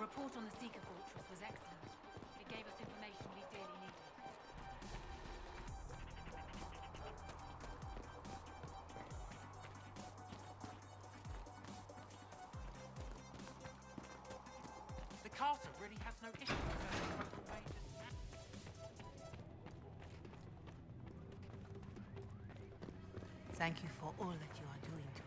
report on the Seeker Fortress was excellent. It gave us information we dearly needed. The Carter really has no issue with turning invaders. Thank you for all that you are doing to her.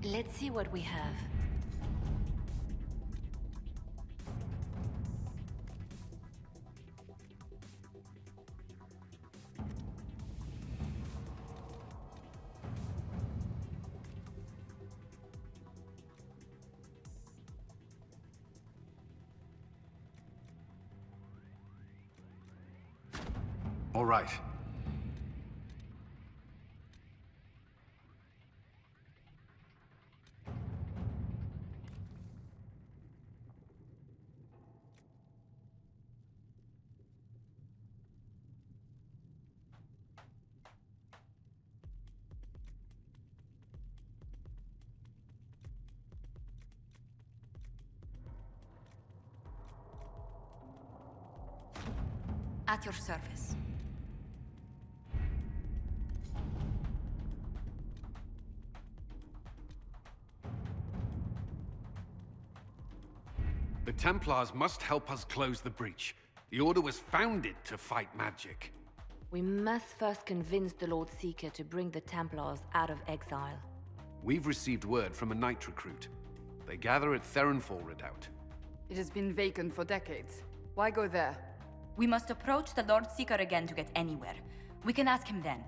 Let's see what we have. All right. At your service. The Templars must help us close the breach. The Order was founded to fight magic. We must first convince the Lord Seeker to bring the Templars out of exile. We've received word from a knight recruit. They gather at Theronfall Redoubt. It has been vacant for decades. Why go there? We must approach the Lord Seeker again to get anywhere. We can ask him then.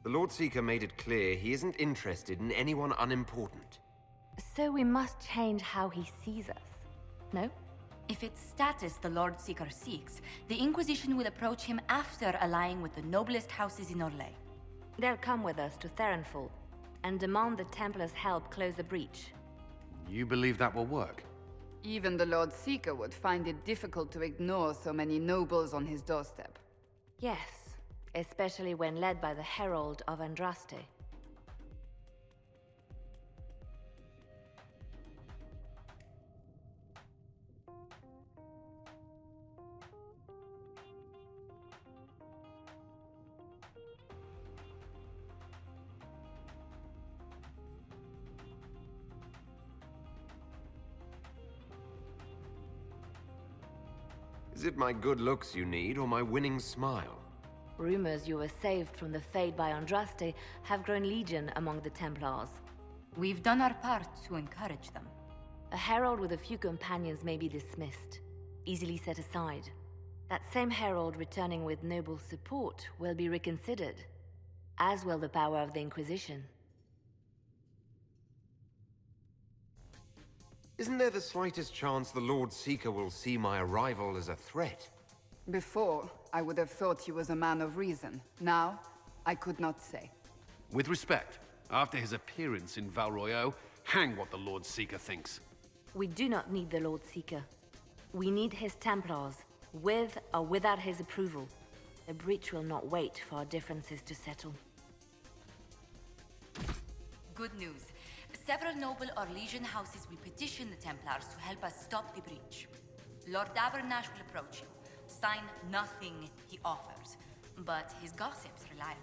The Lord Seeker made it clear he isn't interested in anyone unimportant. So we must change how he sees us. No? If it's status the Lord Seeker seeks, the Inquisition will approach him after allying with the noblest houses in Orlais. They'll come with us to Theronfall and demand the Templars' help close the breach. You believe that will work? Even the Lord Seeker would find it difficult to ignore so many nobles on his doorstep. Yes, especially when led by the Herald of Andraste. Is it my good looks you need, or my winning smile? Rumors you were saved from the fate by Andraste have grown legion among the Templars. We've done our part to encourage them. A herald with a few companions may be dismissed, easily set aside. That same herald returning with noble support will be reconsidered, as will the power of the Inquisition. Isn't there the slightest chance the Lord Seeker will see my arrival as a threat? Before, I would have thought he was a man of reason. Now, I could not say. With respect, after his appearance in Val Royeaux, hang what the Lord Seeker thinks. We do not need the Lord Seeker. We need his Templars, with or without his approval. The breach will not wait for our differences to settle. Good news. Several noble or legion houses will petition the Templars to help us stop the breach. Lord Abernash will approach you. Sign nothing he offers, but his gossip's reliable.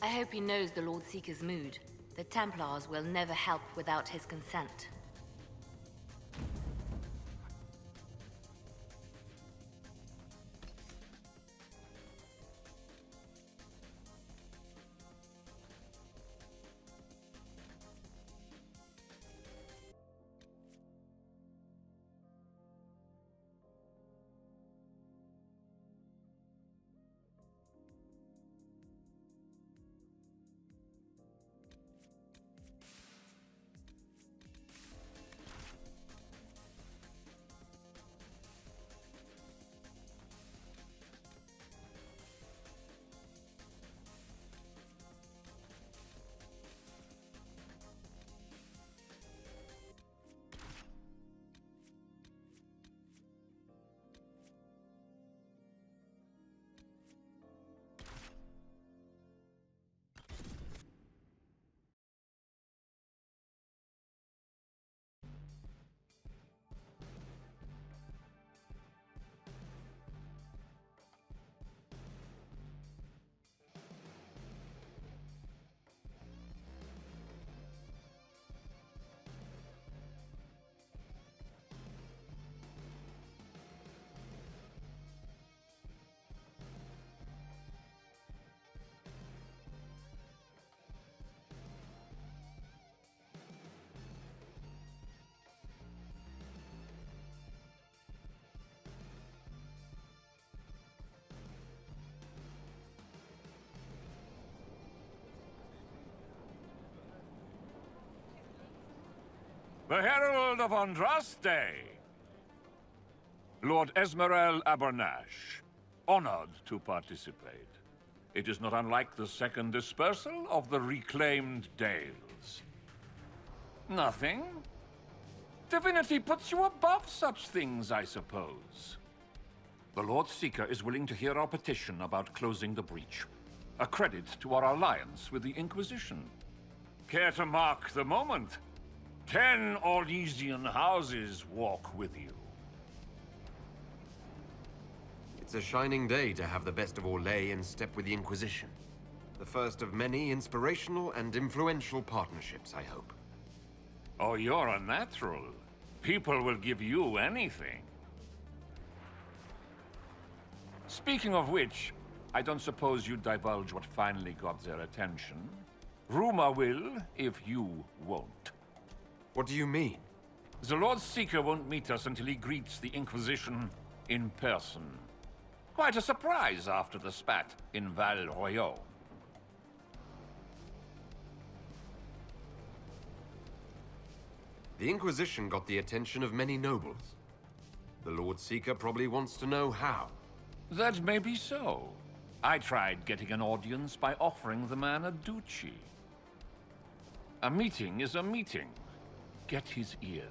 I hope he knows the Lord Seeker's mood. The Templars will never help without his consent. The Herald of Andraste. Lord Esmeralda Abernash, honored to participate. It is not unlike the second dispersal of the reclaimed Dales. Nothing? Divinity puts you above such things, I suppose. The Lord Seeker is willing to hear our petition about closing the breach. A credit to our alliance with the Inquisition. Care to mark the moment? 10 Orlesian houses walk with you. It's a shining day to have the best of Orlais in step with the Inquisition. The first of many inspirational and influential partnerships, I hope. Oh, you're a natural. People will give you anything. Speaking of which, I don't suppose you'd divulge what finally got their attention. Rumor will, if you won't. What do you mean? The Lord Seeker won't meet us until he greets the Inquisition in person. Quite a surprise after the spat in Val Royeaux. The Inquisition got the attention of many nobles. The Lord Seeker probably wants to know how. That may be so. I tried getting an audience by offering the man a duchy. A meeting is a meeting. Get his ear.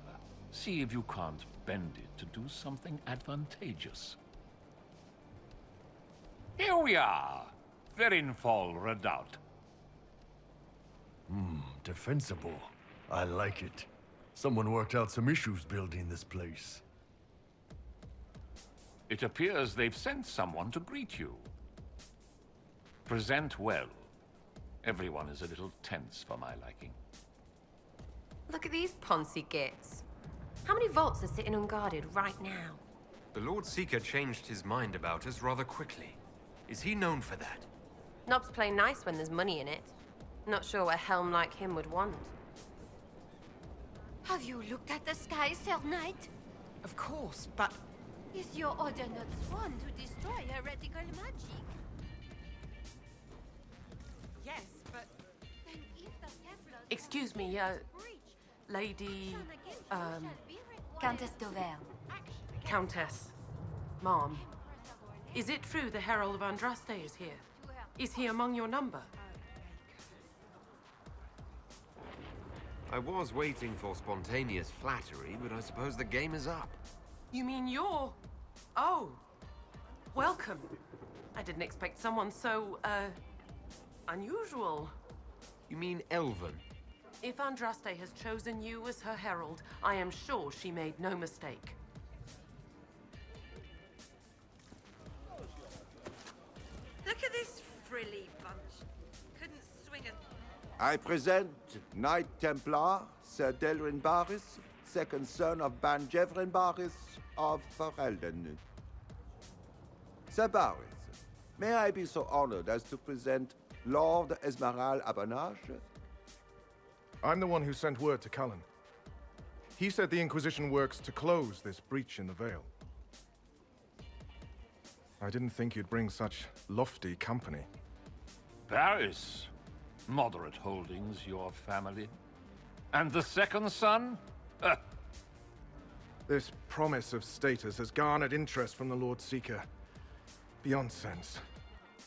See if you can't bend it to do something advantageous. Here we are. Verinfol Redoubt. Defensible. I like it. Someone worked out some issues building this place. It appears they've sent someone to greet you. Present well. Everyone is a little tense for my liking. Look at these Ponzi gits. How many vaults are sitting unguarded right now? The Lord Seeker changed his mind about us rather quickly. Is he known for that? Knobs play nice when there's money in it. Not sure what a helm like him would want. Have you looked at the sky, Sir Knight? Of course, but Is your order not sworn to destroy heretical magic? yes, but Then if the Templars excuse me, lady, Countess d'Auvergne. Countess, Mom. Is it true the Herald of Andraste is here? Is he among your number? I was waiting for spontaneous flattery, but I suppose the game is up. You mean you're... Oh, welcome. I didn't expect someone so, unusual. You mean Elven? If Andraste has chosen you as her herald, I am sure she made no mistake. Look at this frilly bunch. Couldn't swing a... I present Knight Templar, Sir Delrin Barris, second son of Ban Jevrin Barris of Ferelden. Sir Barris, may I be so honored as to present Lord Esmeralda Abernash? I'm the one who sent word to Cullen. He said the Inquisition works to close this breach in the Vale. I didn't think you'd bring such lofty company. Barris. Moderate holdings, your family. And the second son? This promise of status has garnered interest from the Lord Seeker. Beyond sense.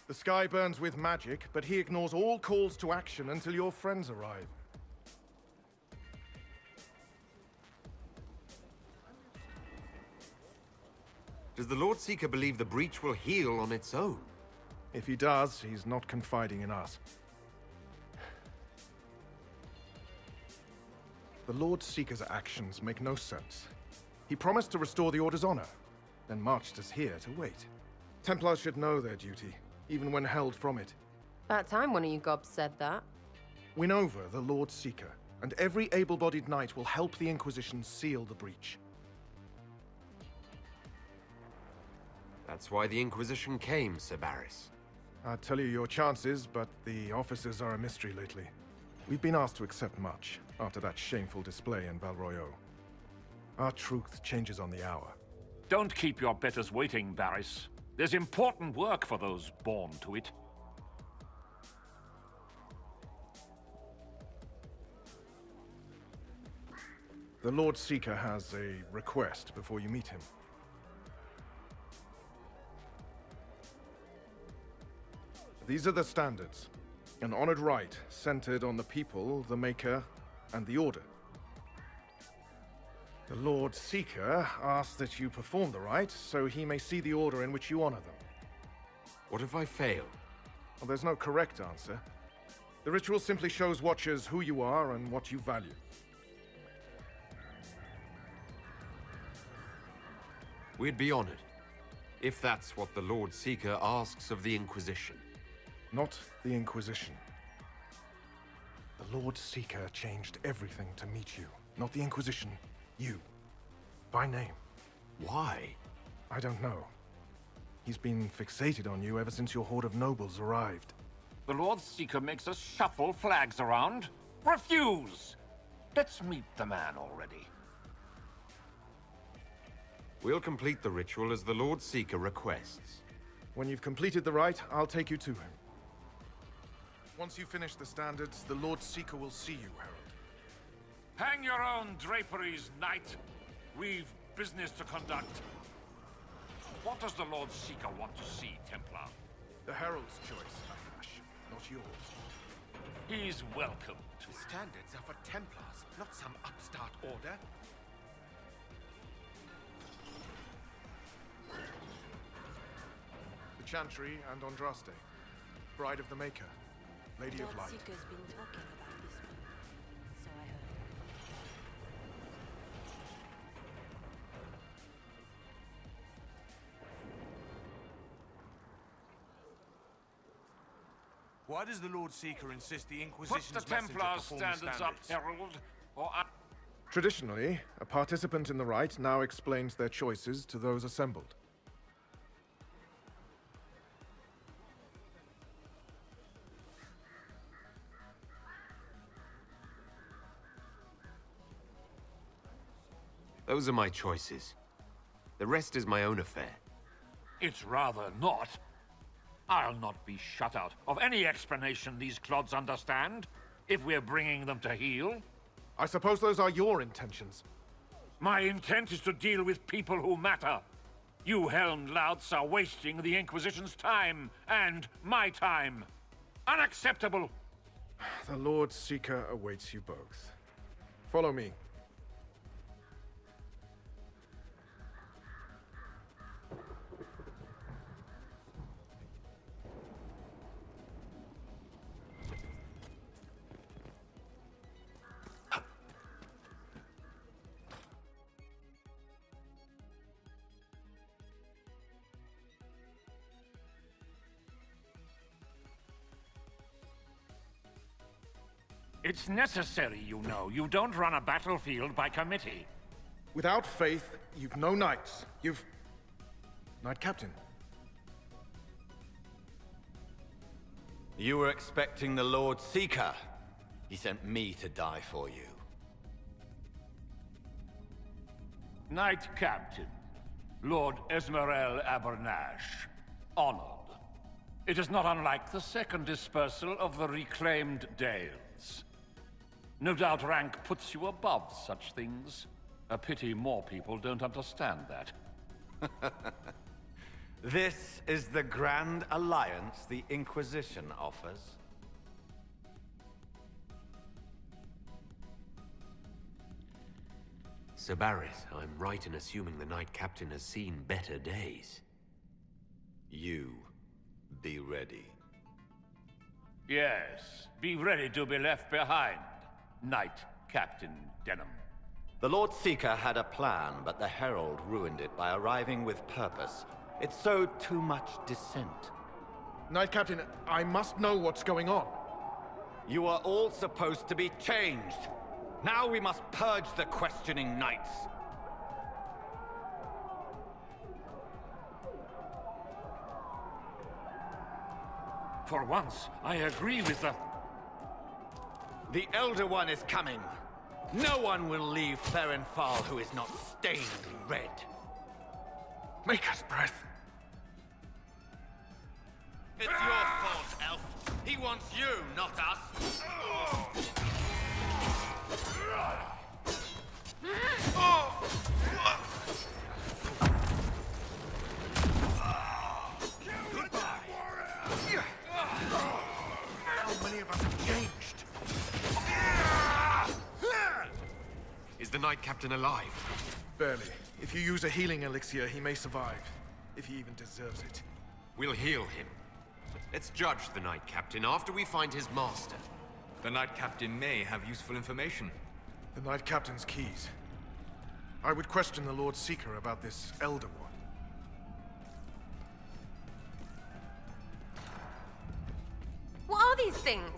The sky burns with magic, but he ignores all calls to action until your friends arrive. Does the Lord Seeker believe the breach will heal on its own? If he does, he's not confiding in us. The Lord Seeker's actions make no sense. He promised to restore the Order's honor, then marched us here to wait. Templars should know their duty, even when held from it. About time one of you gobs said that. Win over the Lord Seeker, and every able-bodied knight will help the Inquisition seal the breach. That's why the Inquisition came, Sir Barris. I'd tell you your chances, but the officers are a mystery lately. We've been asked to accept much after that shameful display in Val Royeaux. Our truth changes on the hour. Don't keep your betters waiting, Barris. There's important work for those born to it. The Lord Seeker has a request before you meet him. These are the standards. An honored right centered on the people, the Maker, and the Order. The Lord Seeker asks that you perform the rite so he may see the order in which you honor them. What if I fail? Well, there's no correct answer. The ritual simply shows Watchers who you are and what you value. We'd be honored, if that's what the Lord Seeker asks of the Inquisition. Not the Inquisition. The Lord Seeker changed everything to meet you. Not the Inquisition. You. By name. Why? I don't know. He's been fixated on you ever since your horde of nobles arrived. The Lord Seeker makes us shuffle flags around. Refuse! Let's meet the man already. We'll complete the ritual as the Lord Seeker requests. When you've completed the rite, I'll take you to him. Once you finish the standards, the Lord Seeker will see you, Herald. Hang your own draperies, knight. We've business to conduct. What does the Lord Seeker want to see, Templar? The Herald's choice, Ash, not yours. He's welcome to The standards are for Templars, not some upstart order. The Chantry and Andraste, Bride of the Maker, Lady of Light. Seeker's been talking about this one, so I heard. Why does the Lord Seeker insist the Inquisition's Put the Templars' standards up, Herald, or I... Traditionally, a participant in the rite now explains their choices to those assembled. Those are my choices. The rest is my own affair. It's rather not. I'll not be shut out of any explanation these clods understand, if we're bringing them to heel. I suppose those are your intentions. My intent is to deal with people who matter. You helmed louts are wasting the Inquisition's time, and my time. Unacceptable! The Lord Seeker awaits you both. Follow me. It's necessary, you know. You don't run a battlefield by committee. Without faith, you've no knights. You've... Knight Captain. You were expecting the Lord Seeker. He sent me to die for you. Knight Captain, Lord Esmerel Abernash, honored. It is not unlike the second dispersal of the reclaimed Dales. No doubt rank puts you above such things. A pity more people don't understand that. This is the grand alliance the Inquisition offers. Sir Barris, I'm right in assuming the Knight Captain has seen better days. You, be ready. Yes, be ready to be left behind, Knight Captain Denham. The Lord Seeker had a plan, but the Herald ruined it by arriving with purpose. It sowed too much dissent. Knight Captain, I must know what's going on. You are all supposed to be changed. Now we must purge the questioning knights. For once, I agree with the... The Elder One is coming. No one will leave Ferenfal who is not stained red. Maker's breath. It's your fault, Elf. He wants you, not us. How many of us have changed? Is the Knight Captain alive? Barely. If you use a healing elixir, he may survive. If he even deserves it. We'll heal him. Let's judge the Knight Captain after we find his master. The Knight Captain may have useful information. The Knight Captain's keys. I would question the Lord Seeker about this Elder One. What are these things?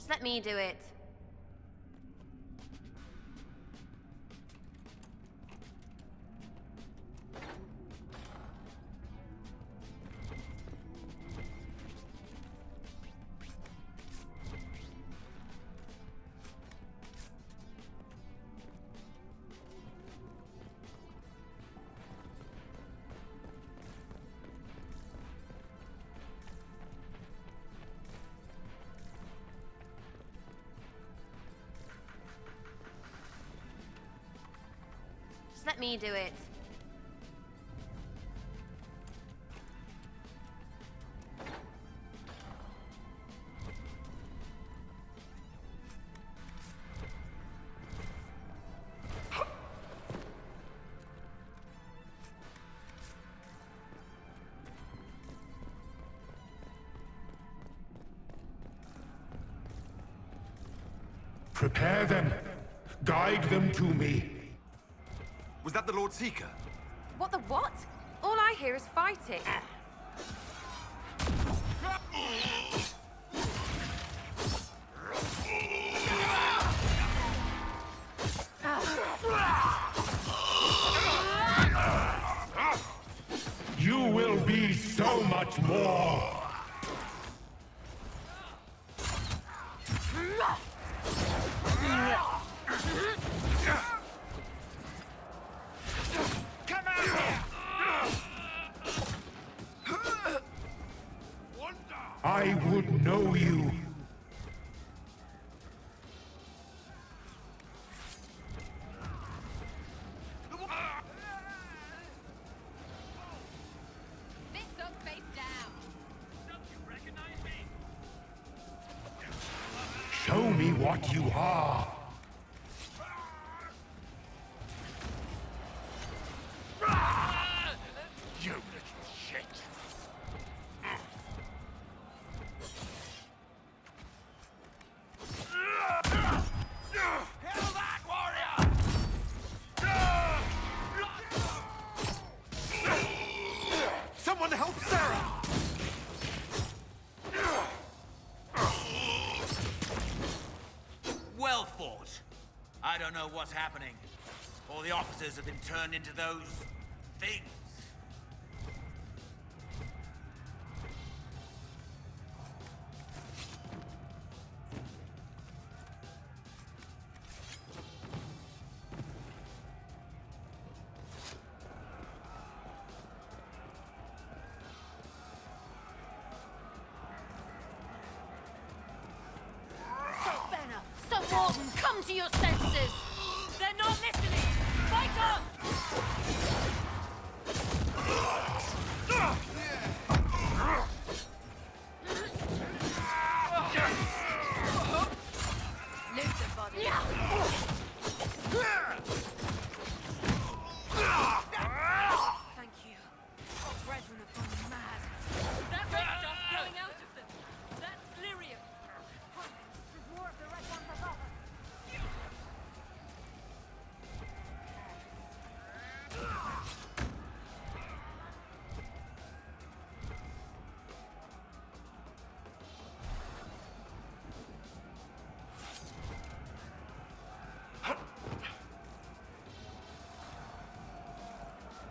Just let me do it. Just let me do it. Prepare them. Guide them to me. Was that the Lord Seeker? What the what? All I hear is fighting. You will be so much more. I would know you. Show me what you are. You little shit. Kill that warrior! Someone help Sarah! Well fought. I don't know what's happening. All the officers have been turned into those things. Warden, come to your senses! They're not listening! Fight on! Lift the body. Thank you. Our brethren have gone mad. That red stuff flowing out of them. That's lyrium. There's more of the red ones above us.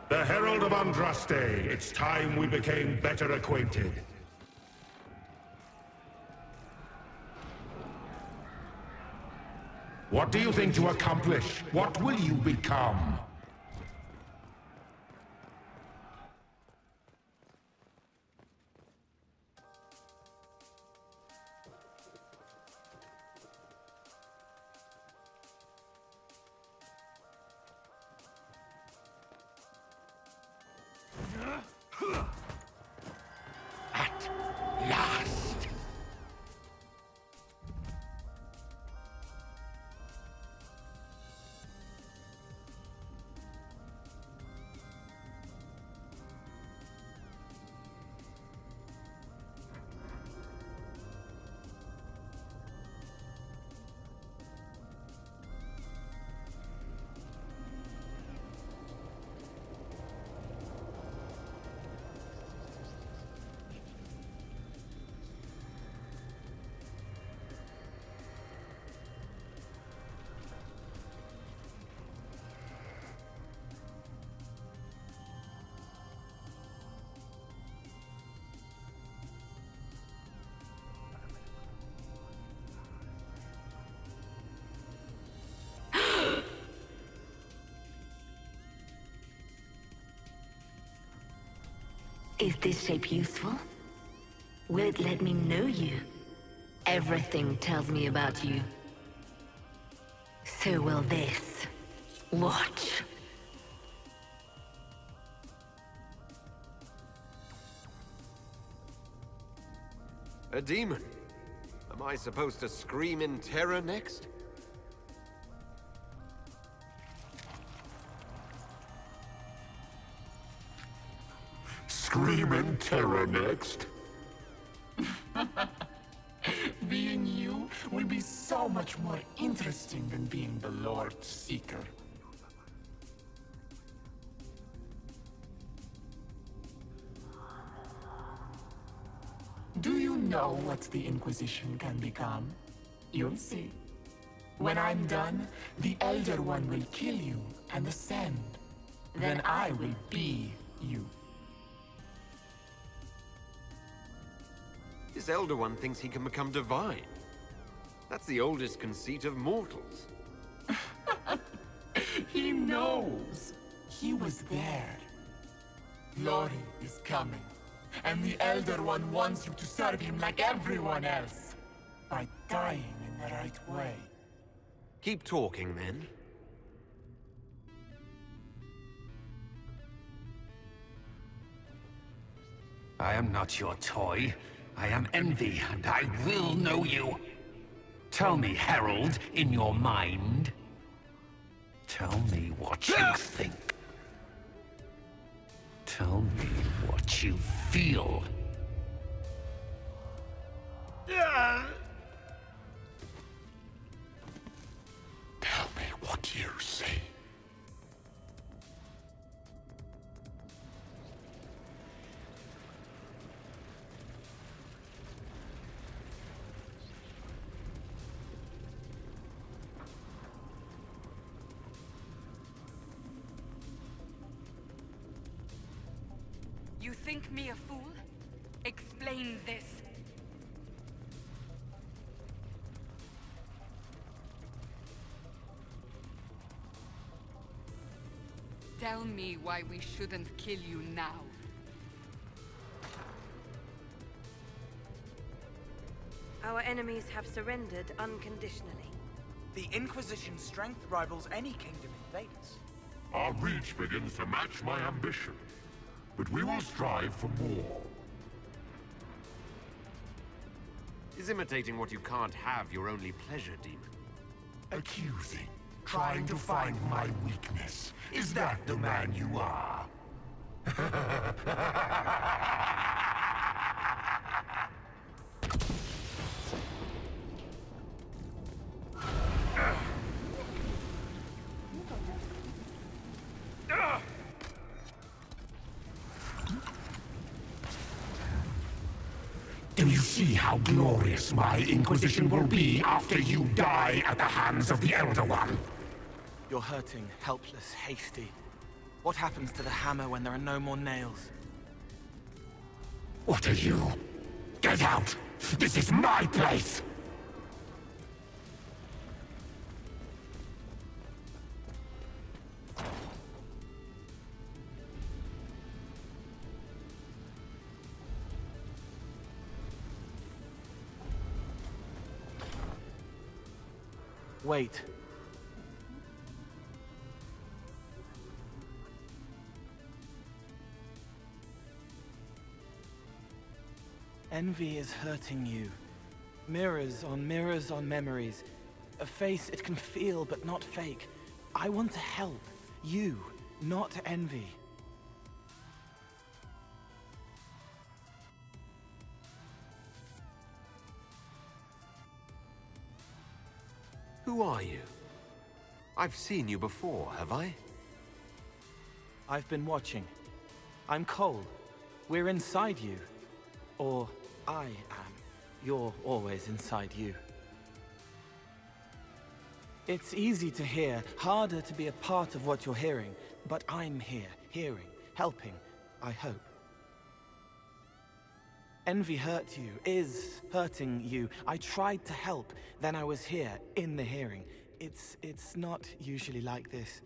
The Herald of Andraste, it's time we became better acquainted. What do you think to accomplish? What will you become? At last! Is this shape useful? Will it let me know you? Everything tells me about you. So will this. Watch. A demon? Am I supposed to scream in terror next? Scream in terror next. Being you will be so much more interesting than being the Lord Seeker. Do you know what the Inquisition can become? You'll see. When I'm done, the Elder One will kill you and ascend. Then I will be you. This Elder One thinks he can become divine. That's the oldest conceit of mortals. He knows. He was there. Lori is coming. And the Elder One wants you to serve him like everyone else. By dying in the right way. Keep talking, then. I am not your toy. I am Envy, and I will know you. Tell me, Herald, in your mind. Tell me what you think. Tell me what you feel. Tell me what you see. You think me a fool? Explain this. Tell me why we shouldn't kill you now. Our enemies have surrendered unconditionally. The Inquisition's strength rivals any kingdom in Vegas. Our reach begins to match my ambition, but we will strive for more. Is imitating what you can't have your only pleasure, demon? Accusing, trying to find my weakness. Is that the man you are? Do you see how glorious my Inquisition will be after you die at the hands of the Elder One? You're hurting, helpless, hasty. What happens to the hammer when there are no more nails? What are you? Get out! This is my place! Wait. Envy is hurting you. Mirrors on memories. A face it can feel but not fake. I want to help. You, not envy. Who are you? I've seen you before, have I? I've been watching. I'm Cole. We're inside you. Or I am. You're always inside you. It's easy to hear, harder to be a part of what you're hearing. But I'm here, hearing, helping, I hope. Envy hurt you, is hurting you. I tried to help, then I was here, in the hearing. It's not usually like this.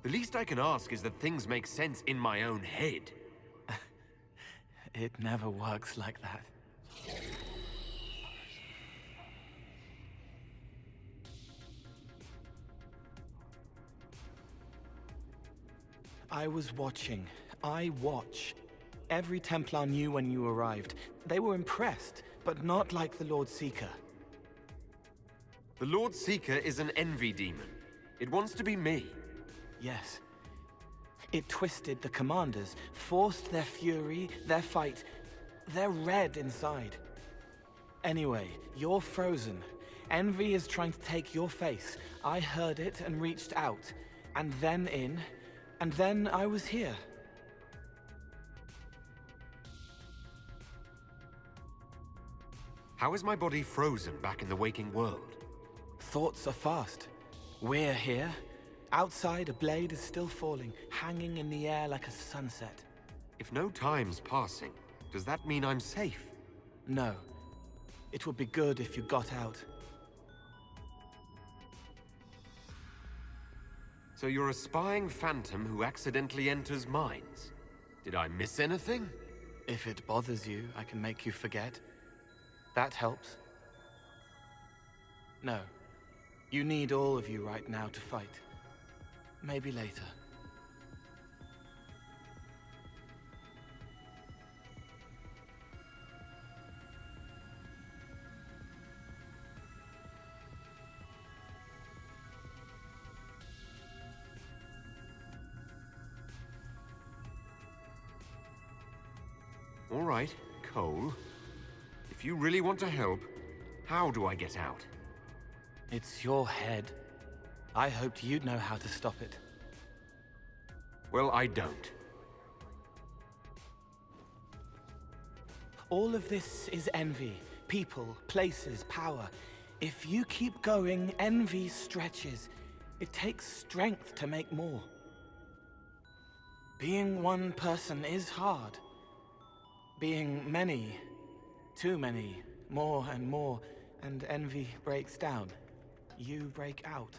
The least I can ask is that things make sense in my own head. It never works like that. I was watching. I watch. Every Templar knew when you arrived. They were impressed, but not like the Lord Seeker. The Lord Seeker is an envy demon. It wants to be me. Yes. It twisted the commanders, forced their fury, their fight. They're red inside. Anyway, you're frozen. Envy is trying to take your face. I heard it and reached out. And then in. And then I was here. How is my body frozen back in the waking world? Thoughts are fast. We're here. Outside, a blade is still falling, hanging in the air like a sunset. If no time's passing, does that mean I'm safe? No. It would be good if you got out. So you're a spying phantom who accidentally enters minds. Did I miss anything? If it bothers you, I can make you forget. That helps. No. You need all of you right now to fight. Maybe later. All right, Cole. If you really want to help, how do I get out? It's your head. I hoped you'd know how to stop it. Well, I don't. All of this is envy. People, places, power. If you keep going, envy stretches. It takes strength to make more. Being one person is hard. Being many, too many, more and more, and envy breaks down. You break out.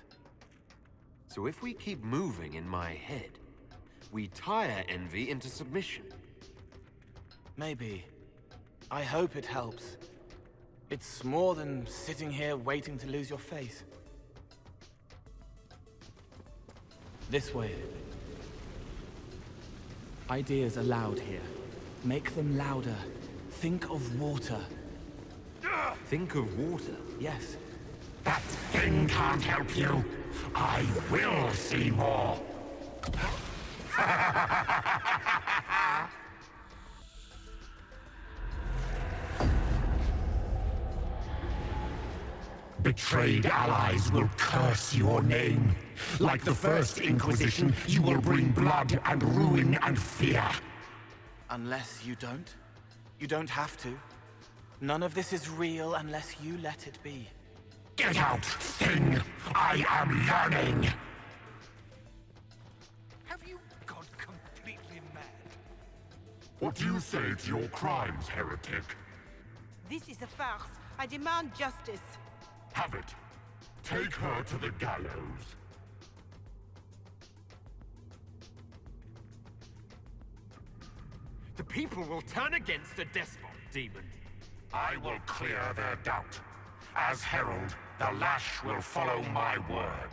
So if we keep moving in my head, we tire envy into submission. Maybe. I hope it helps. It's more than sitting here waiting to lose your face. This way. Ideas are loud here. Make them louder. Think of water. Think of water? Yes. That thing can't help you. I will see more. Betrayed allies will curse your name. Like the first Inquisition, you will bring blood and ruin and fear. Unless you don't. You don't have to. None of this is real unless you let it be. Get out, thing! I am learning! Have you gone completely mad? What do you say to your crimes, heretic? This is a farce. I demand justice. Have it. Take her to the gallows. The people will turn against a despot, demon. I will clear their doubt. As herald, the lash will follow my word.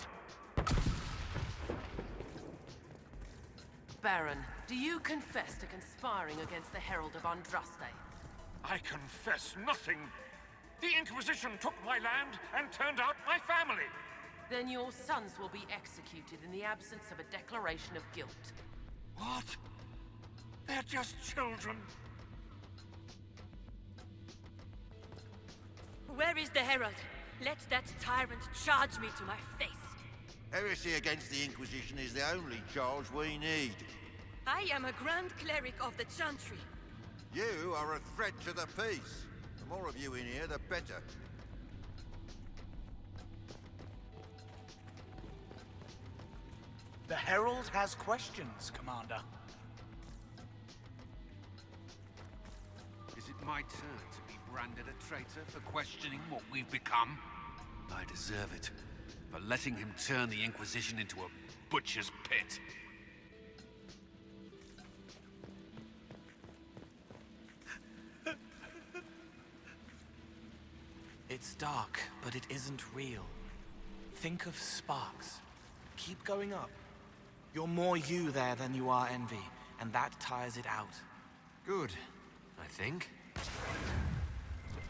Baron, do you confess to conspiring against the Herald of Andraste? I confess nothing. The Inquisition took my land and turned out my family. Then your sons will be executed in the absence of a declaration of guilt. What? They're just children. Where is the Herald? Let that tyrant charge me to my face. Heresy against the Inquisition is the only charge we need. I am a Grand Cleric of the Chantry. You are a threat to the peace. The more of you in here, the better. The Herald has questions, Commander. Is it my turn to be branded a traitor for questioning what we've become? I deserve it. For letting him turn the Inquisition into a butcher's pit. It's dark, but it isn't real. Think of sparks. Keep going up. You're more you there than you are envy, and that tires it out. Good, I think.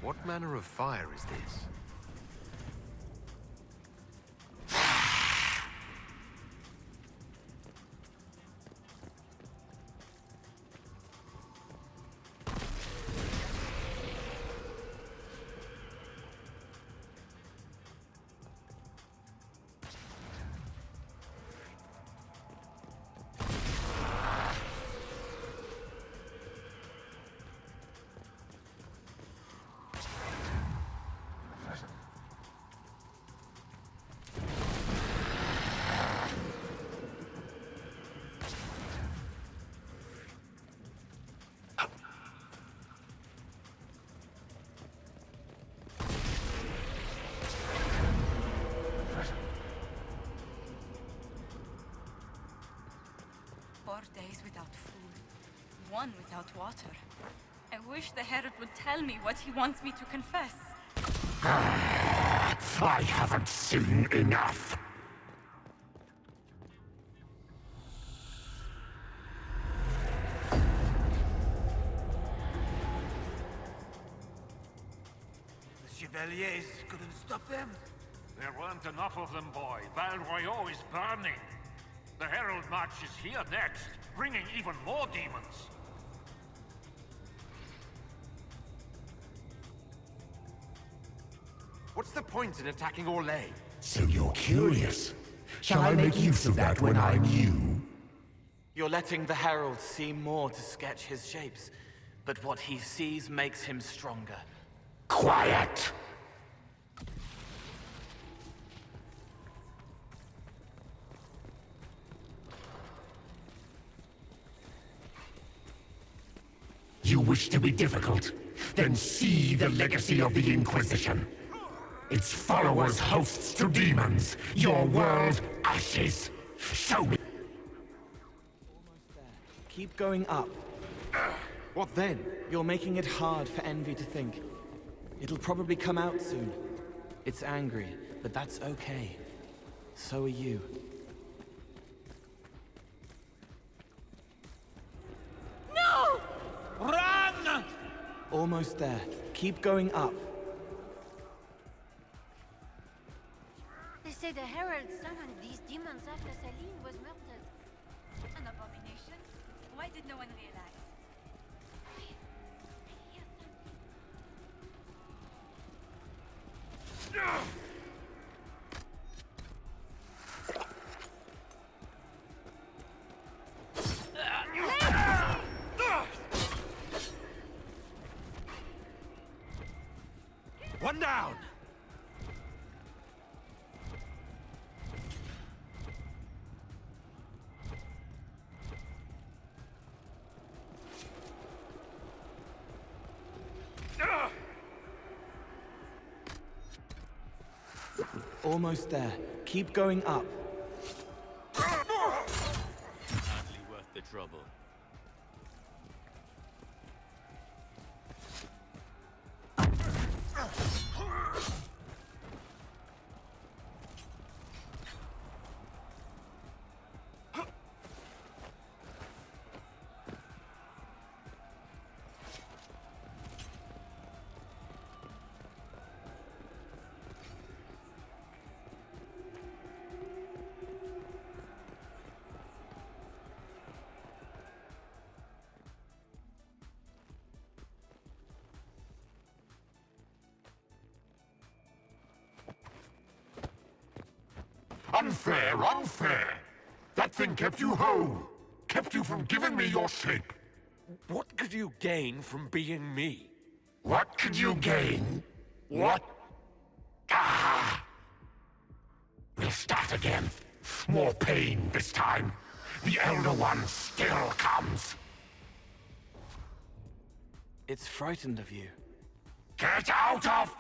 What manner of fire is this? Days without food, one without water. I wish the Herald would tell me what he wants me to confess. I haven't seen enough. The Chevaliers couldn't stop them? There weren't enough of them, boy. Val Royeaux is burning. The Herald March is here next, bringing even more demons. What's the point in attacking Orlais? So you're curious. Shall I make use of that when I'm you? You're letting the Herald see more to sketch his shapes. But what he sees makes him stronger. Quiet! You wish to be difficult? Then see the legacy of the Inquisition. Its followers hosts to demons, your world ashes. Show me. Almost there. Keep going up. What then? You're making it hard for Envy to think. It'll probably come out soon. It's angry, but that's okay. So are you. No! Run! Almost there. Keep going up. They say the Herald summoned these demons after Celine was murdered. An abomination? Why did no one realize? One down! Almost there. Keep going up. Hardly worth the trouble. Unfair, unfair! That thing kept you whole! Kept you from giving me your shape! What could you gain from being me? What could you gain? What? Ah! We'll start again. More pain this time. The Elder One still comes. It's frightened of you. Get out of...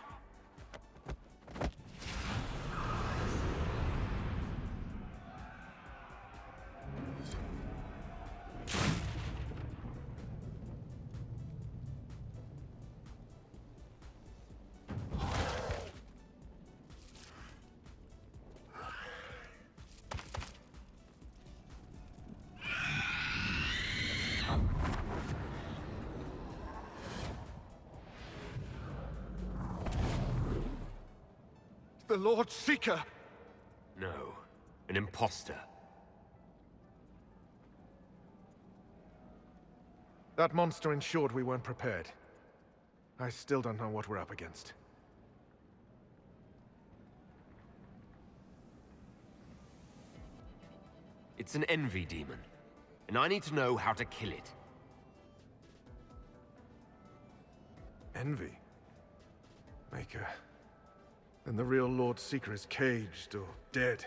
The Lord Seeker! No, an impostor. That monster ensured we weren't prepared. I still don't know what we're up against. It's an envy demon, and I need to know how to kill it. Envy? Maker. Then the real Lord Seeker is caged or dead.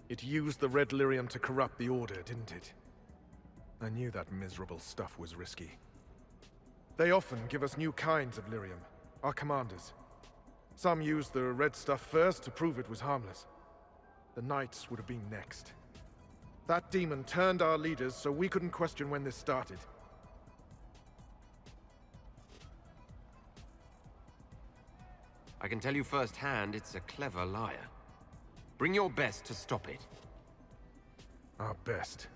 It used the Red Lyrium to corrupt the Order, didn't it? I knew that miserable stuff was risky. They often give us new kinds of Lyrium, our commanders. Some used the red stuff first to prove it was harmless. The Knights would have been next. That demon turned our leaders so we couldn't question when this started. I can tell you firsthand it's a clever liar. Bring your best to stop it. Our best.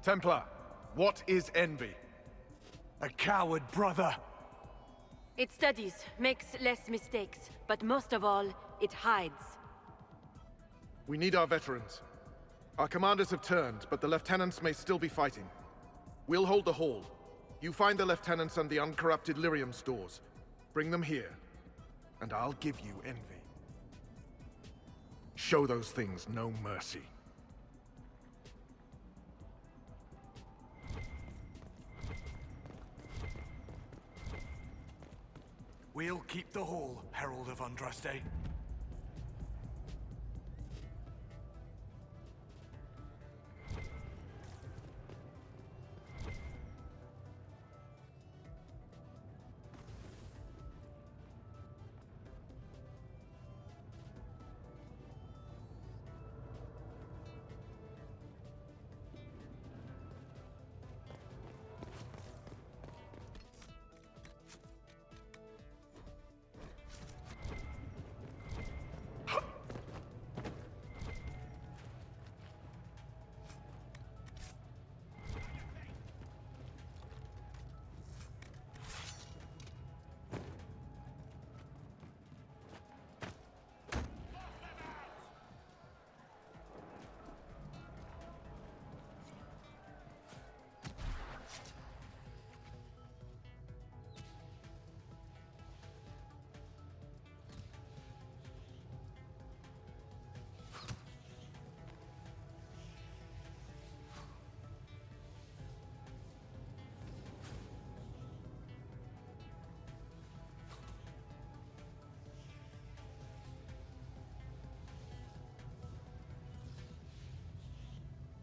Templar, what is envy? A coward, brother. It studies, makes less mistakes, but most of all, it hides. We need our veterans. Our commanders have turned, but the lieutenants may still be fighting. We'll hold the hall. You find the lieutenants and the uncorrupted Lyrium stores. Bring them here, and I'll give you envy. Show those things no mercy. We'll keep the hall, Herald of Andraste.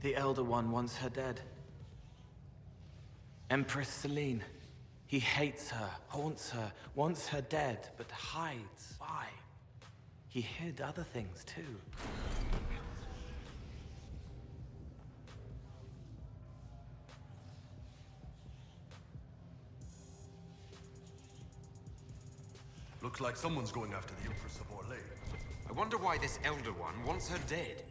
The Elder One wants her dead. Empress Celine. He hates her, haunts her, wants her dead, but hides. Why? He hid other things too. Looks like someone's going after the Empress of Orlais. I wonder why this Elder One wants her dead.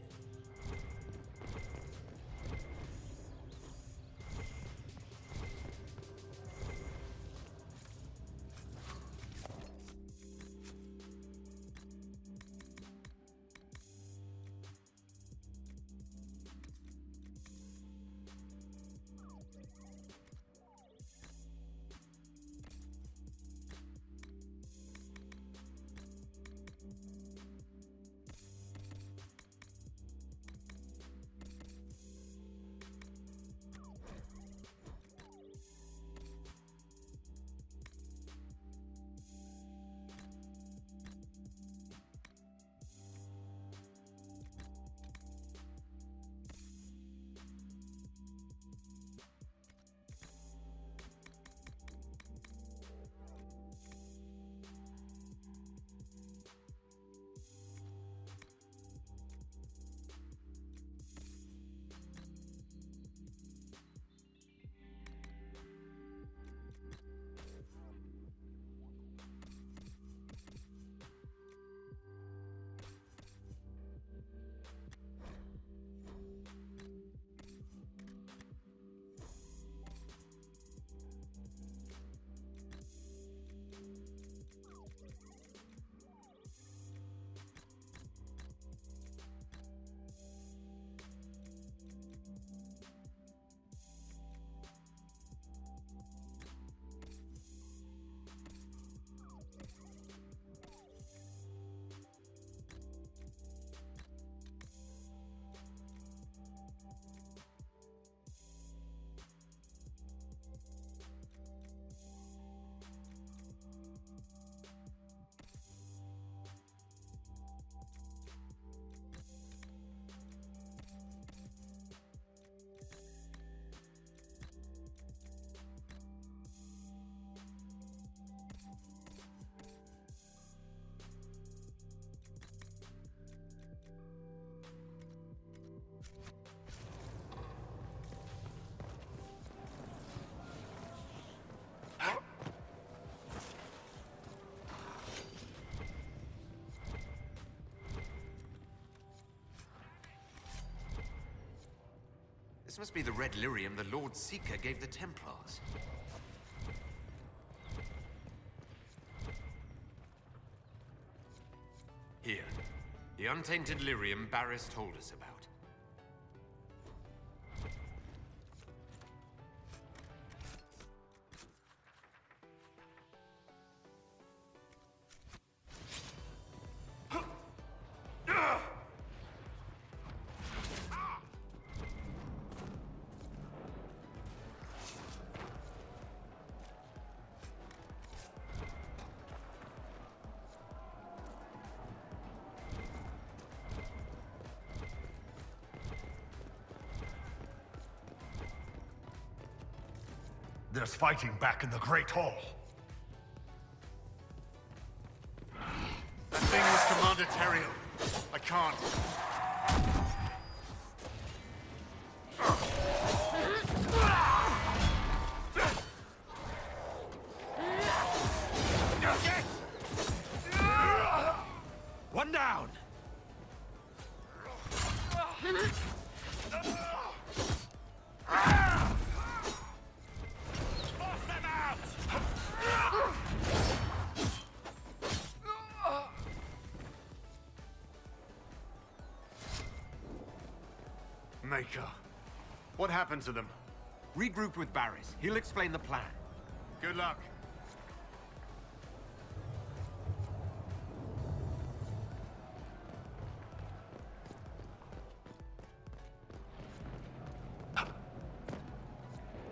This must be the red lyrium the Lord Seeker gave the Templars. Here. The untainted lyrium Barris told us about. There's fighting back in the Great Hall. That thing was Commander Teriel. I can't. One down! Maker. What happened to them? Regroup with Barris. He'll explain the plan. Good luck.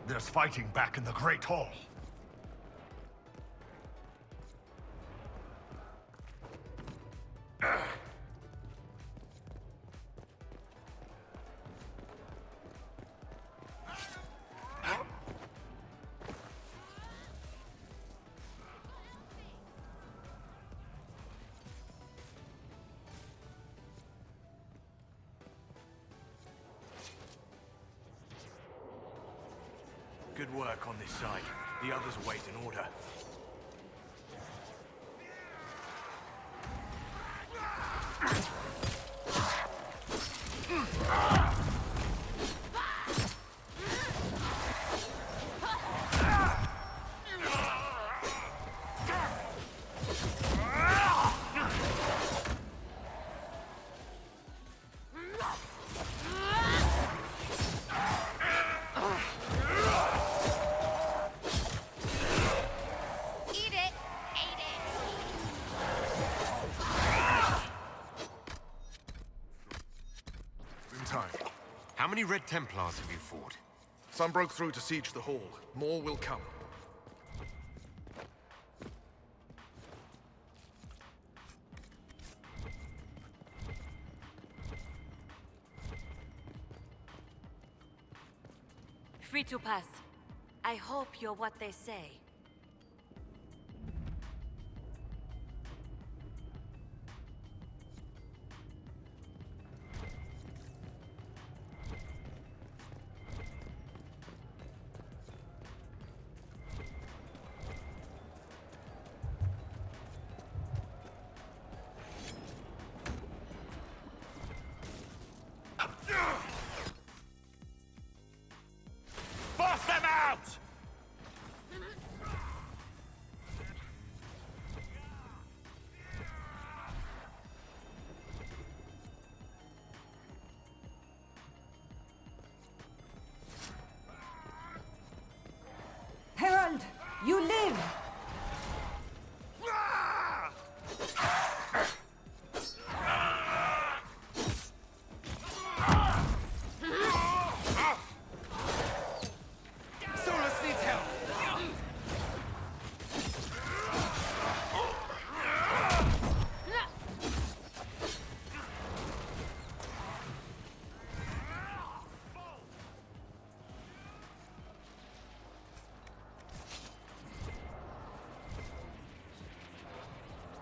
There's fighting back in the Great Hall. Good work on this side. The others await an order. How many Red Templars have you fought? Some broke through to siege the hall. More will come. Free to pass. I hope you're what they say. Force them out! Herald, you live!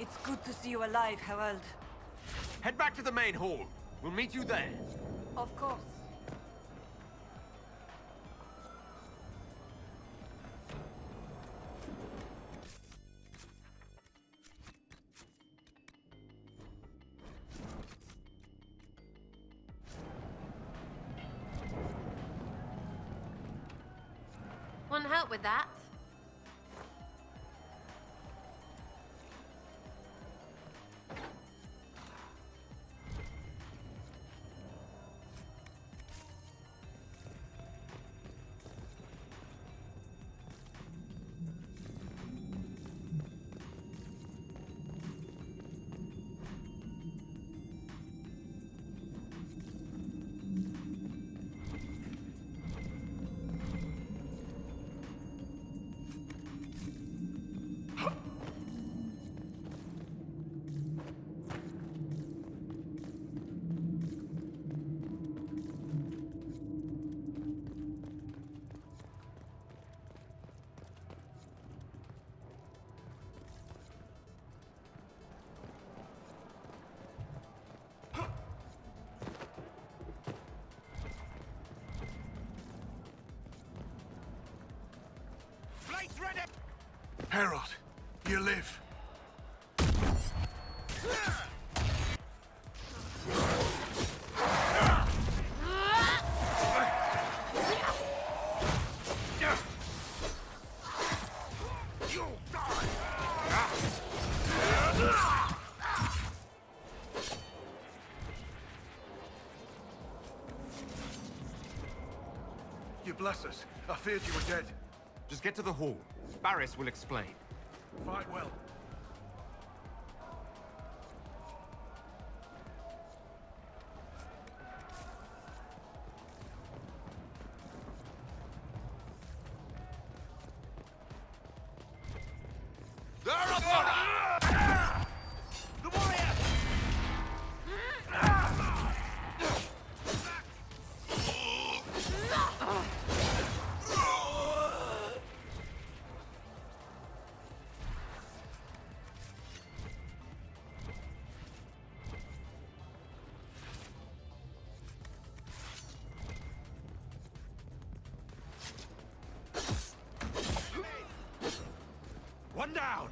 It's good to see you alive, Herald. Head back to the main hall. We'll meet you there. Of course. Want help with that? Blades ready! Herald, you live. You bless us. I feared you were dead. Just get to the hall. Barris will explain. Fight well. One down!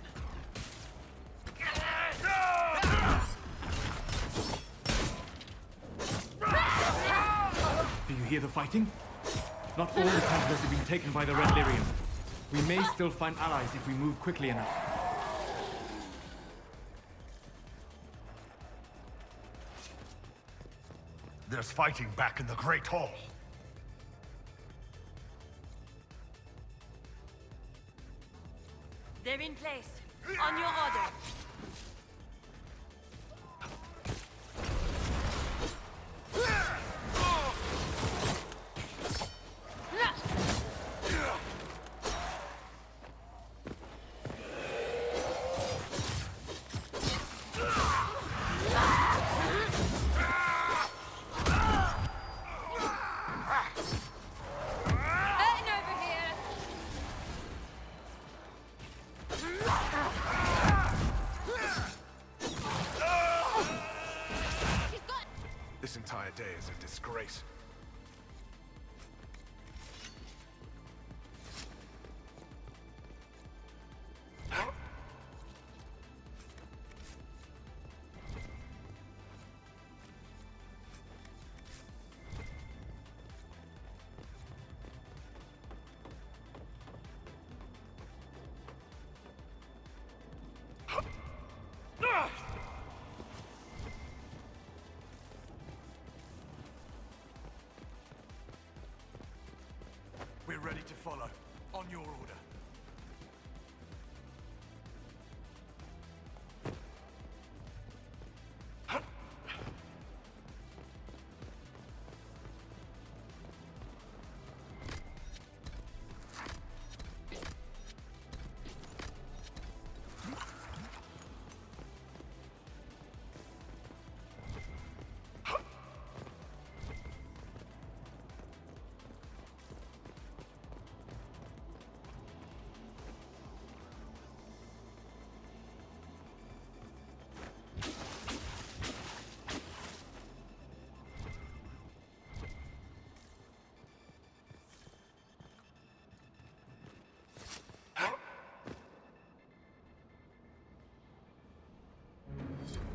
Do you hear the fighting? Not all the Templars have been taken by the Red Lyrium. We may still find allies if we move quickly enough. There's fighting back in the Great Hall. They're in place. On your order. This entire day is a disgrace. We're ready to follow. On your order.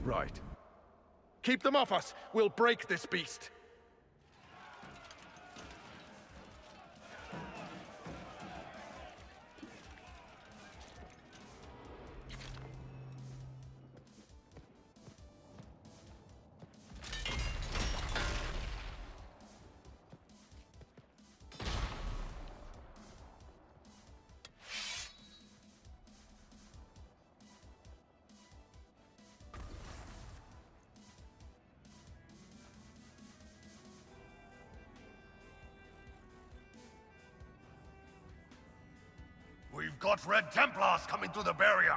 Right. Keep them off us! We'll break this beast! We've got Red Templars coming through the barrier.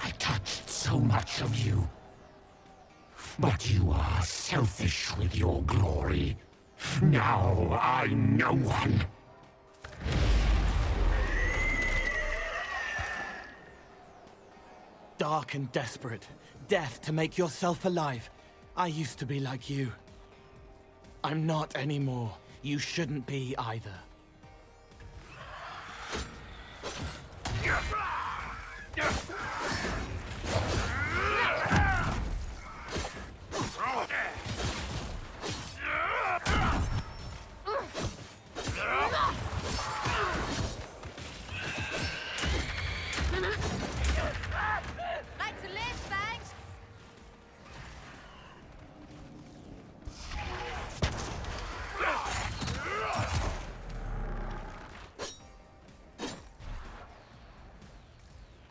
I touched so much of you. But you are selfish with your glory. Now I'm no one. Dark and desperate. Death to make yourself alive. I used to be like you. I'm not anymore. You shouldn't be either. Like to live, thanks.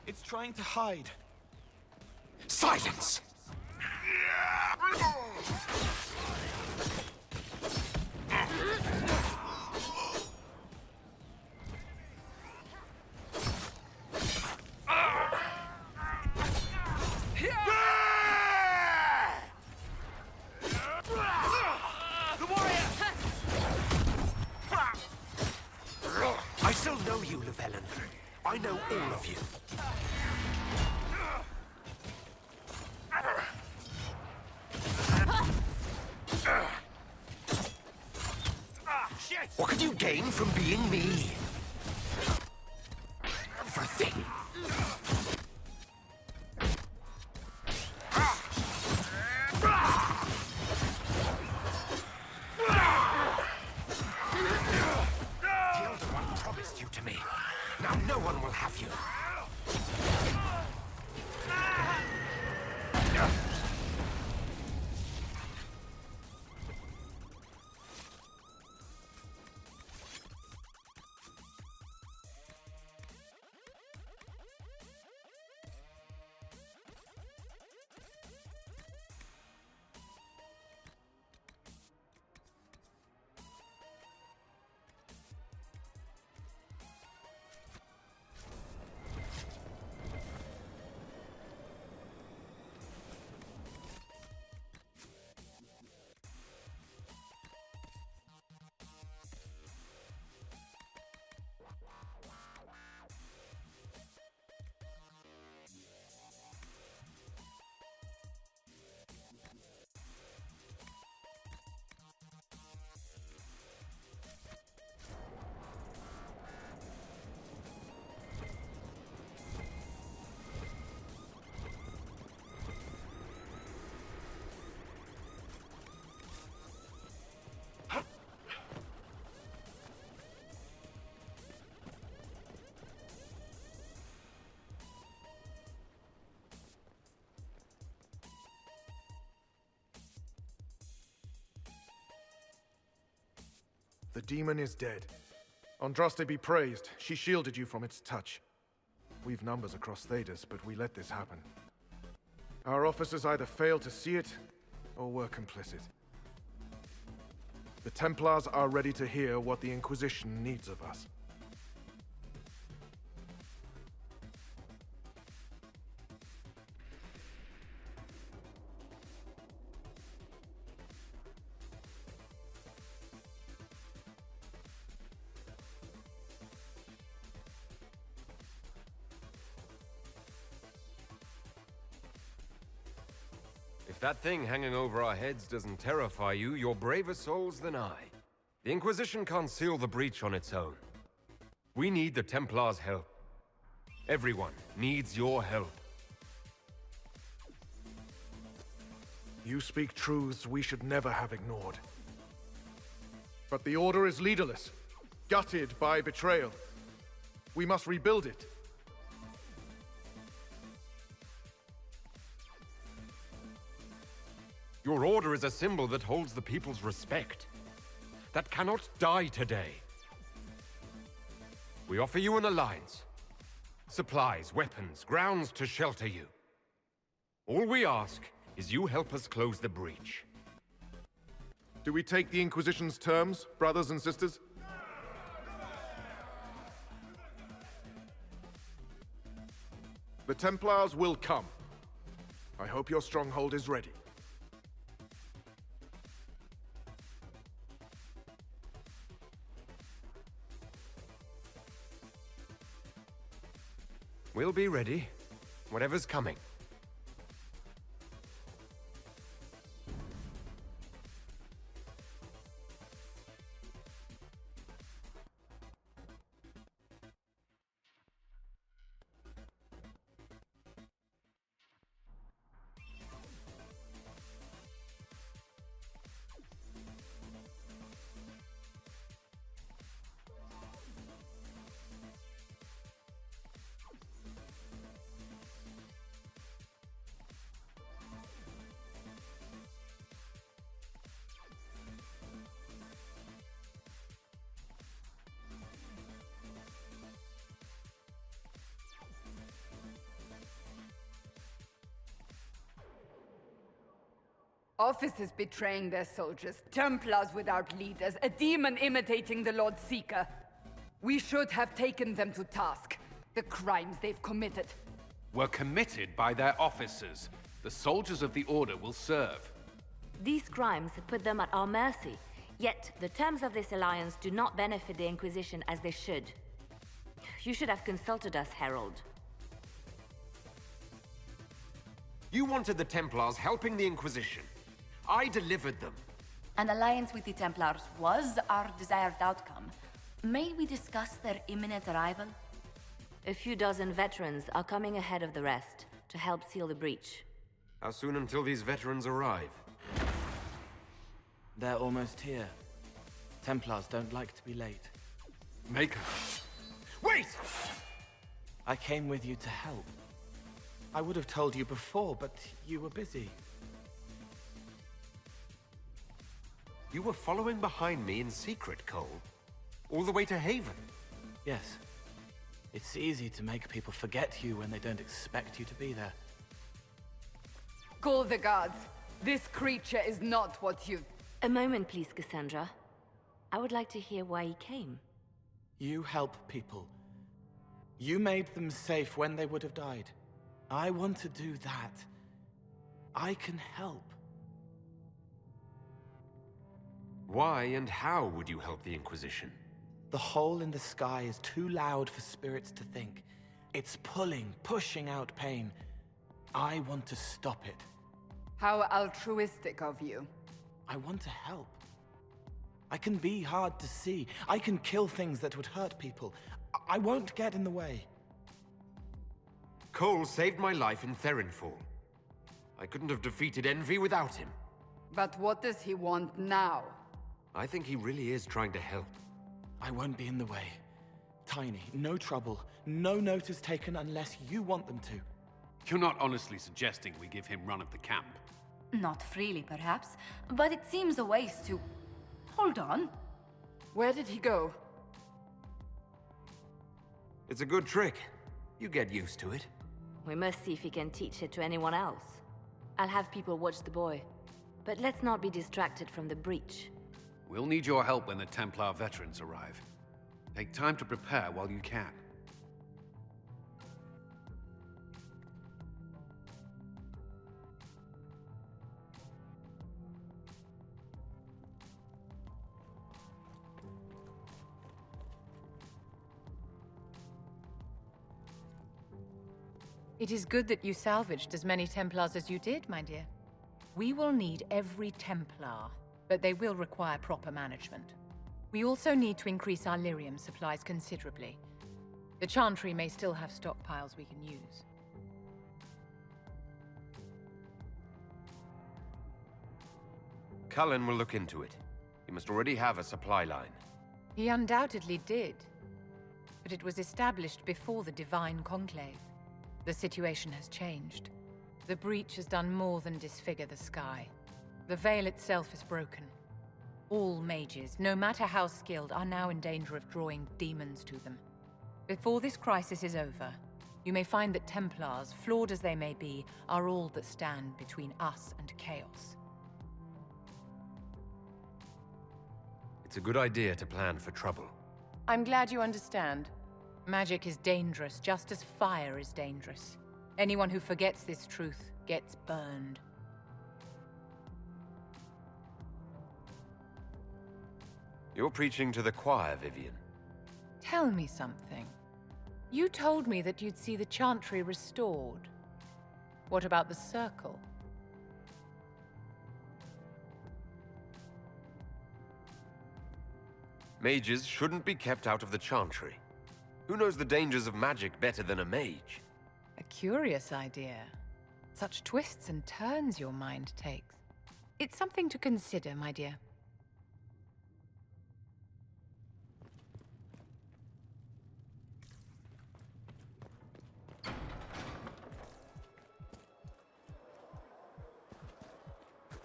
It's trying to hide. Silence! I still know you, Llewellyn. I know all of you. What could you gain from being me? Everything. The Elder One promised you to me. Now no one will have you. The demon is dead. Andraste be praised. She shielded you from its touch. We've numbers across Thedas, but we let this happen. Our officers either failed to see it, or were complicit. The Templars are ready to hear what the Inquisition needs of us. If that thing hanging over our heads doesn't terrify you, you're braver souls than I. The Inquisition can't seal the breach on its own. We need the Templars' help. Everyone needs your help. You speak truths we should never have ignored. But the Order is leaderless, gutted by betrayal. We must rebuild it. Your order is a symbol that holds the people's respect. That cannot die today. We offer you an alliance. Supplies, weapons, grounds to shelter you. All we ask is you help us close the breach. Do we take the Inquisition's terms, brothers and sisters? The Templars will come. I hope your stronghold is ready. We'll be ready. Whatever's coming. Officers betraying their soldiers, Templars without leaders, a demon imitating the Lord Seeker. We should have taken them to task. The crimes they've committed. Were committed by their officers. The soldiers of the Order will serve. These crimes put them at our mercy, yet the terms of this alliance do not benefit the Inquisition as they should. You should have consulted us, Herald. You wanted the Templars helping the Inquisition. I delivered them. An alliance with the Templars was our desired outcome. May we discuss their imminent arrival? A few dozen veterans are coming ahead of the rest to help seal the breach. How soon until these veterans arrive? They're almost here. Templars don't like to be late. Maker. Wait! I came with you to help. I would have told you before, but you were busy. You were following behind me in secret, Cole. All the way to Haven. Yes. It's easy to make people forget you when they don't expect you to be there. Call the guards. This creature is not what you... A moment, please, Cassandra. I would like to hear why he came. You help people. You made them safe when they would have died. I want to do that. I can help. Why and how would you help the Inquisition? The hole in the sky is too loud for spirits to think. It's pulling, pushing out pain. I want to stop it. How altruistic of you. I want to help. I can be hard to see. I can kill things that would hurt people. I won't get in the way. Cole saved my life in Therinfall. I couldn't have defeated Envy without him. But what does he want now? I think he really is trying to help. I won't be in the way. Tiny, no trouble, no notice taken unless you want them to. You're not honestly suggesting we give him run of the camp? Not freely, perhaps, but it seems a waste to... Hold on. Where did he go? It's a good trick. You get used to it. We must see if he can teach it to anyone else. I'll have people watch the boy. But let's not be distracted from the breach. We'll need your help when the Templar veterans arrive. Take time to prepare while you can. It is good that you salvaged as many Templars as you did, my dear. We will need every Templar, but they will require proper management. We also need to increase our lyrium supplies considerably. The Chantry may still have stockpiles we can use. Cullen will look into it. He You must already have a supply line. He undoubtedly did. But it was established before the Divine Conclave. The situation has changed. The breach has done more than disfigure the sky. The veil itself is broken. All mages, no matter how skilled, are now in danger of drawing demons to them. Before this crisis is over, you may find that Templars, flawed as they may be, are all that stand between us and chaos. It's a good idea to plan for trouble. I'm glad you understand. Magic is dangerous, just as fire is dangerous. Anyone who forgets this truth gets burned. You're preaching to the choir, Vivian. Tell me something. You told me that you'd see the Chantry restored. What about the Circle? Mages shouldn't be kept out of the Chantry. Who knows the dangers of magic better than a mage? A curious idea. Such twists and turns your mind takes. It's something to consider, my dear.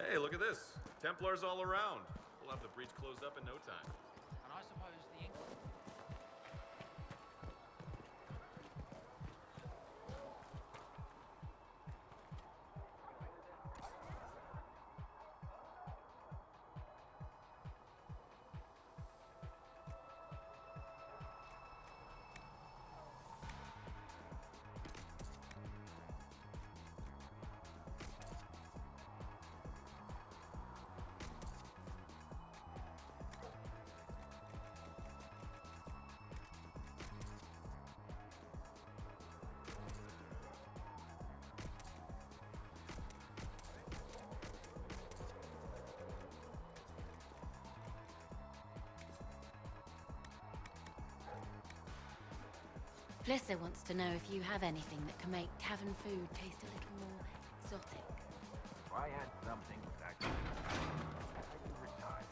Hey, look at this. Templars all around. We'll have the breach closed up in no time. And I suppose the Blissa wants to know if you have anything that can make tavern food taste a little more exotic. If I had something that could... I could retire.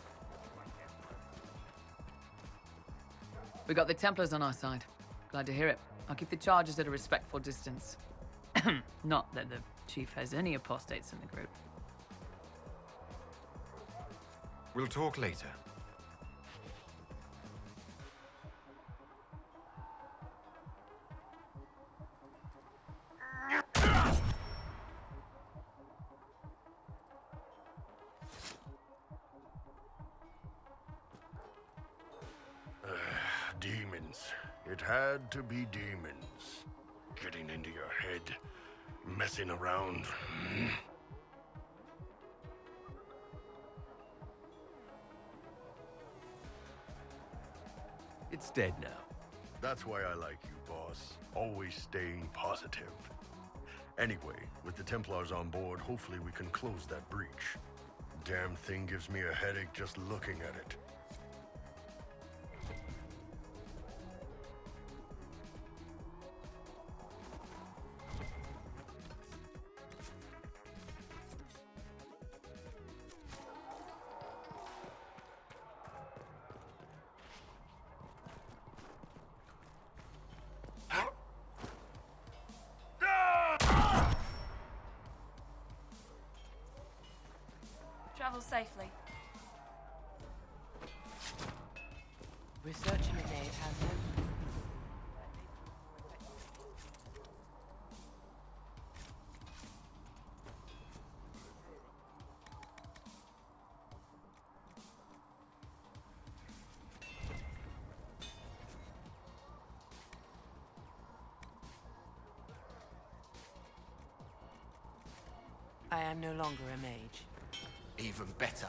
We got the Templars on our side. Glad to hear it. I'll keep the charges at a respectful distance. Not that the Chief has any apostates in the group. We'll talk later. Demons. It had to be demons. Getting into your head. Messing around. It's dead now. That's why I like you, boss. Always staying positive. Anyway, with the Templars on board, hopefully we can close that breach. Damn thing gives me a headache just looking at it. Travel safely. Researching a day, has it? I am no longer a mage. Even better.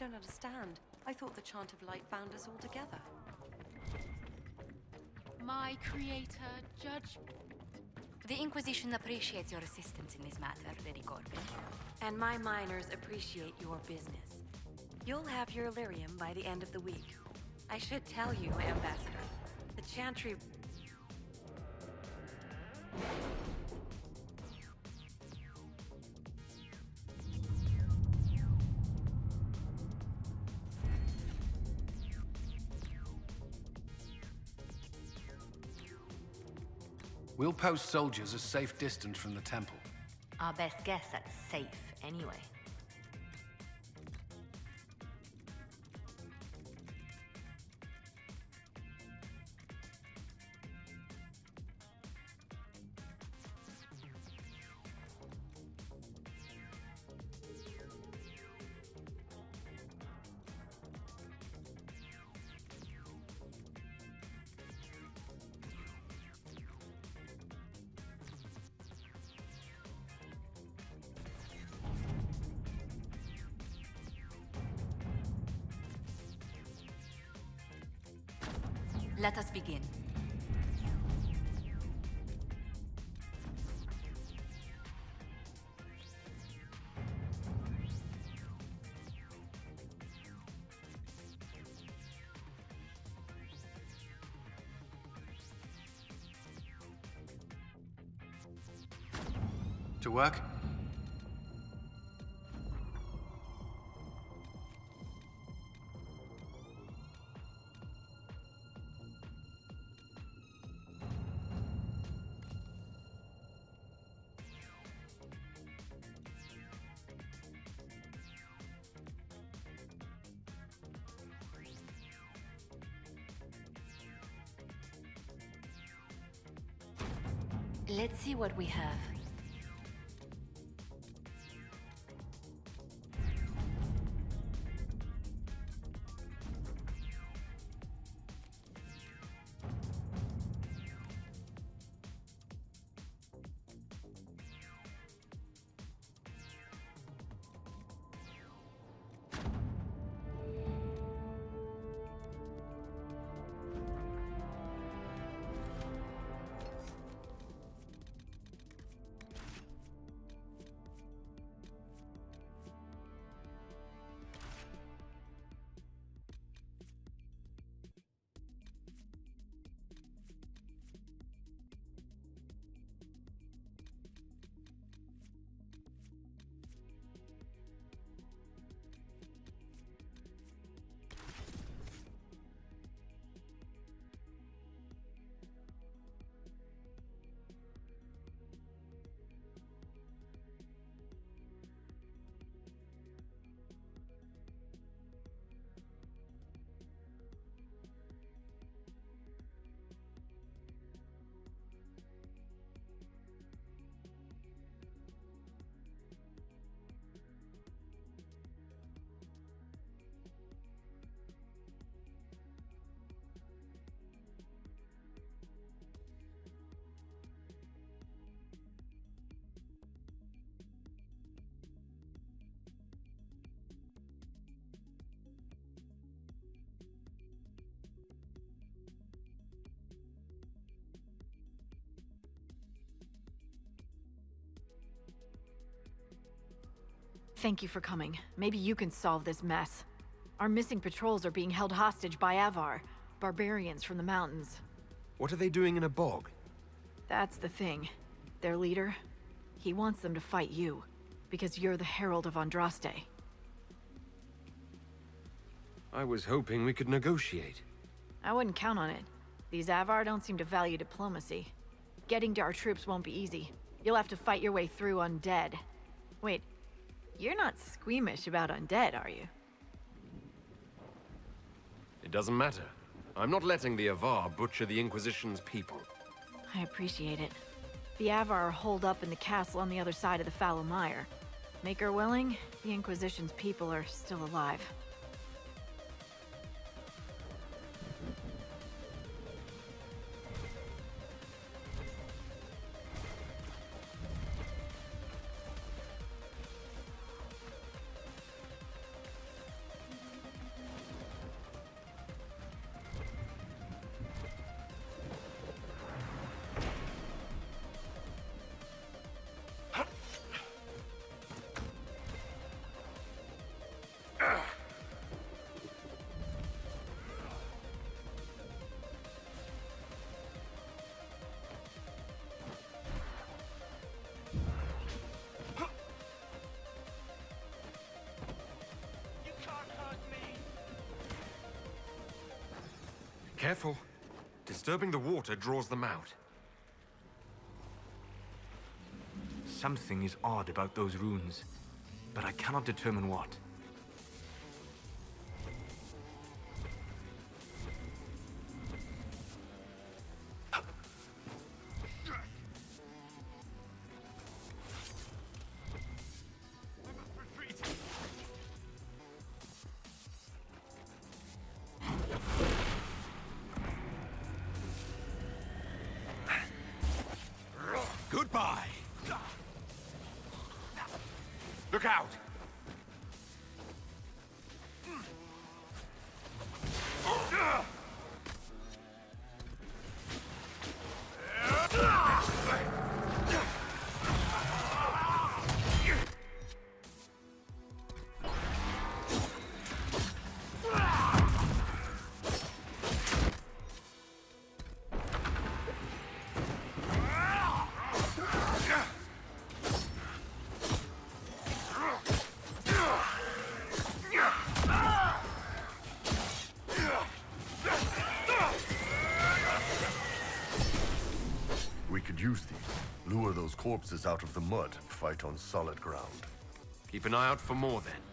don't understand. I thought the Chant of Light bound us all together. My creator, Judge... The Inquisition appreciates your assistance in this matter, Lady Corbin. And my miners appreciate your business. You'll have your Illyrium by the end of the week. I should tell you, Ambassador, the Chantry... We'll post soldiers a safe distance from the temple. Our best guess at safe, anyway. Let us begin. To work? Let's see what we have. Thank you for coming. Maybe you can solve this mess. Our missing patrols are being held hostage by Avar, barbarians from the mountains. What are they doing in a bog? That's the thing. Their leader, he wants them to fight you, because you're the Herald of Andraste. I was hoping we could negotiate. I wouldn't count on it. These Avar don't seem to value diplomacy. Getting to our troops won't be easy. You'll have to fight your way through undead. Wait, you're not squeamish about undead, are you? It doesn't matter. I'm not letting the Avar butcher the Inquisition's people. I appreciate it. The Avar are holed up in the castle on the other side of the fallow mire. Make her willing, the Inquisition's people are still alive. Careful. Disturbing the water draws them out. Something is odd about those runes, but I cannot determine what. Goodbye! Look out! We could use these. Lure those corpses out of the mud and fight on solid ground. Keep an eye out for more then.